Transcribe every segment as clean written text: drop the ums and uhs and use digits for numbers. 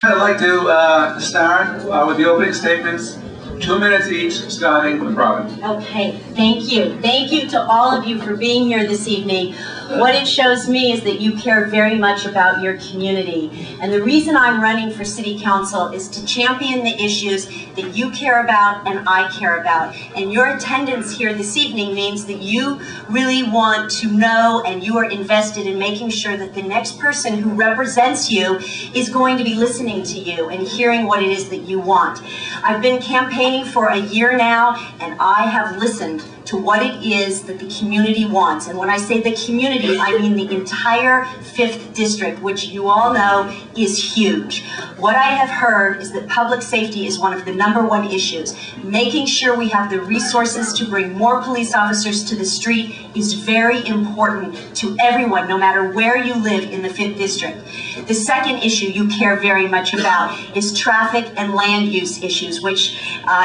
I'd like to start with the opening statements, 2 minutes each, starting with Robyn. Okay, thank you. Thank you to all of you for being here this evening. What it shows me is that you care very much about your community. And the reason I'm running for City Council is to champion the issues that you care about and I care about. And your attendance here this evening means that you really want to know and you are invested in making sure that the next person who represents you is going to be listening to you and hearing what it is that you want. I've been campaigning for a year now, and I have listened to what it is that the community wants. And when I say the community, I mean the entire 5th District, which you all know is huge. What I have heard is that public safety is one of the #1 issues. Making sure we have the resources to bring more police officers to the street is very important to everyone, no matter where you live in the 5th District. The second issue you care very much about is traffic and land use issues, which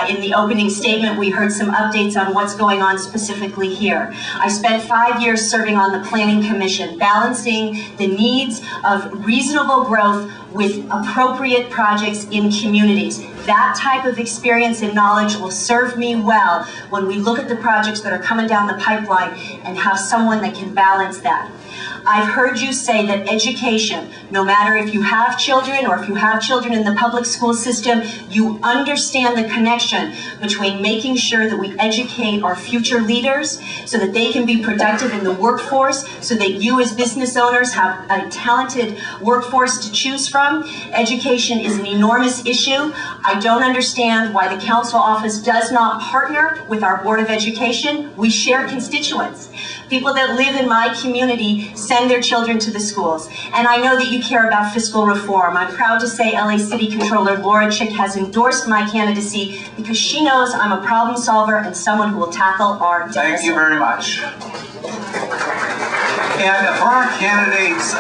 in the opening statement we heard some updates on what's going on specifically here. I spent 5 years serving on the Planning Commission, balancing the needs of reasonable growth with appropriate projects in communities. That type of experience and knowledge will serve me well when we look at the projects that are coming down the pipeline and have someone that can balance that. I've heard you say that education, no matter if you have children or if you have children in the public school system, you understand the connection between making sure that we educate our future leaders so that they can be productive in the workforce, so that you as business owners have a talented workforce to choose from. Education is an enormous issue. I don't understand why the council office does not partner with our Board of Education. We share constituents. People that live in my community send their children to the schools. And I know that you care about fiscal reform. I'm proud to say LA City Controller Laura Chick has endorsed my candidacy because she knows I'm a problem solver and someone who will tackle our deficit. Thank you very much. And for our candidates,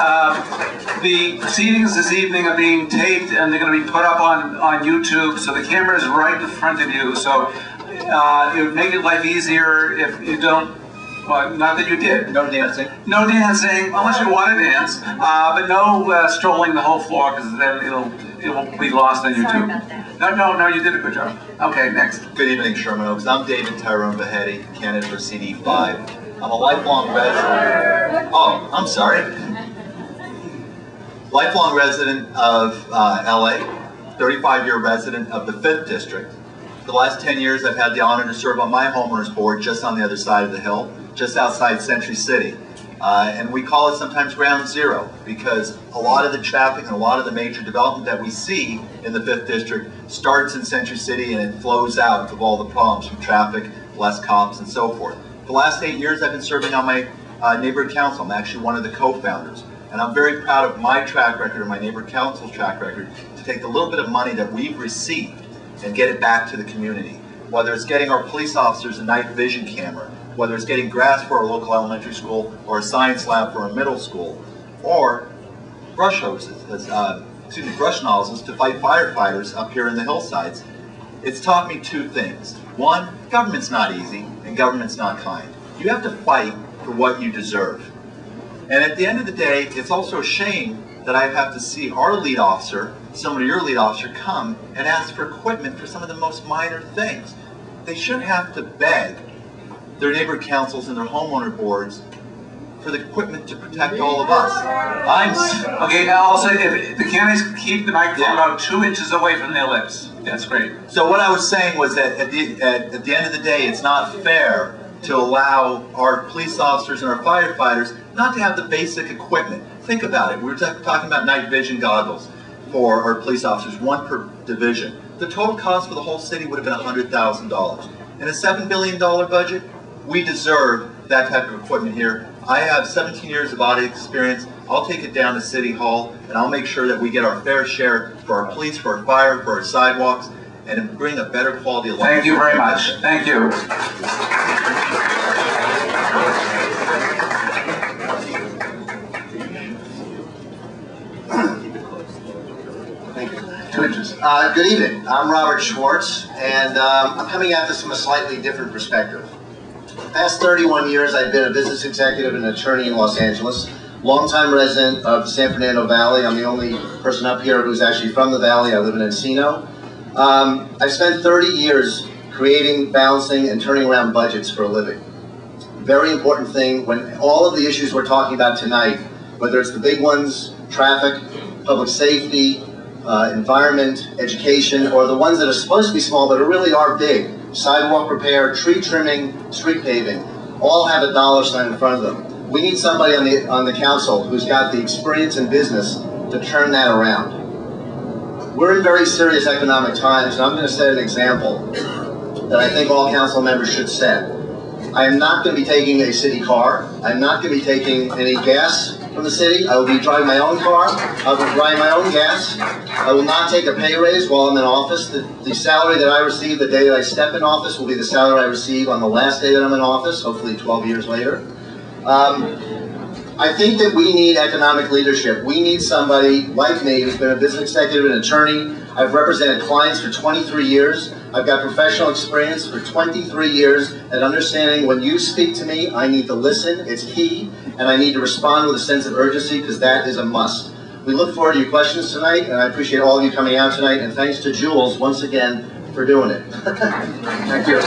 the proceedings this evening are being taped and they're going to be put up on YouTube, so the camera is right in front of you. So it would make your life easier if you don't. Well, not that you did. No dancing. No dancing, unless you want to dance. But no strolling the whole floor, because then it will be lost on YouTube. Sorry about that. No, you did a good job. Okay, next. Good evening, Sherman Oaks. I'm David Tyrone VAHEDI, candidate for CD5. I'm a lifelong resident. Oh, I'm sorry. Lifelong resident of LA, 35-year resident of the 5th District. For the last 10 years, I've had the honor to serve on my homeowners board just on the other side of the hill, just outside Century City. And we call it sometimes ground zero because a lot of the traffic and a lot of the major development that we see in the 5th District starts in Century City and it flows out of all the problems from traffic, less cops, and so forth. For the last 8 years, I've been serving on my neighborhood council. I'm actually one of the co-founders. And I'm very proud of my track record and my neighborhood council's track record to take the little bit of money that we've received and get it back to the community. Whether it's getting our police officers a night vision camera, whether it's getting grass for our local elementary school or a science lab for our middle school, or brush hoses, brush nozzles to fight firefighters up here in the hillsides. It's taught me 2 things. One, government's not easy and government's not kind. You have to fight for what you deserve. And at the end of the day, it's also a shame that I have to see our lead officer, someone of your lead officer, come and ask for equipment for some of the most minor things. They shouldn't have to beg their neighborhood councils and their homeowner boards for the equipment to protect all of us. Okay, now also, if the candidates keep the microphone about 2 inches away from their lips. That's great. So what I was saying was that at the end of the day, it's not fair to allow our police officers and our firefighters not to have the basic equipment. Think about it. We were talking about night vision goggles for our police officers, 1 per division. The total cost for the whole city would have been $100,000. In a $7 billion budget, we deserve that type of equipment here. I have 17 years of audit experience. I'll take it down to City Hall, and I'll make sure that we get our fair share for our police, for our fire, for our sidewalks, and bring a better quality of life. Thank you very much. Thank you. Thank you. 2 inches. Good evening. I'm Robert Schwartz, and I'm coming at this from a slightly different perspective. The past 31 years, I've been a business executive and attorney in Los Angeles. longtime resident of the San Fernando Valley. I'm the only person up here who's actually from the Valley. I live in Encino. I've spent 30 years creating, balancing, and turning around budgets for a living. Very important thing when all of the issues we're talking about tonight, whether it's the big ones, traffic, public safety, environment, education, or the ones that are supposed to be small but really are big, sidewalk repair, tree trimming, street paving, all have a dollar sign in front of them. We need somebody on the council who's got the experience in business to turn that around. We're in very serious economic times, and I'm going to set an example that I think all council members should set. I am not going to be taking a city car. I'm not going to be taking any gas from the city. I will be driving my own car. I will be driving my own gas. I will not take a pay raise while I'm in office. The salary that I receive the day that I step in office will be the salary I receive on the last day that I'm in office, hopefully 12 years later. I think that we need economic leadership. We need somebody like me who's been a business executive and attorney. I've represented clients for 23 years. I've got professional experience for 23 years at understanding when you speak to me, I need to listen, it's key, and I need to respond with a sense of urgency because that is a must. We look forward to your questions tonight, and I appreciate all of you coming out tonight, and thanks to Jules once again for doing it. Thank you.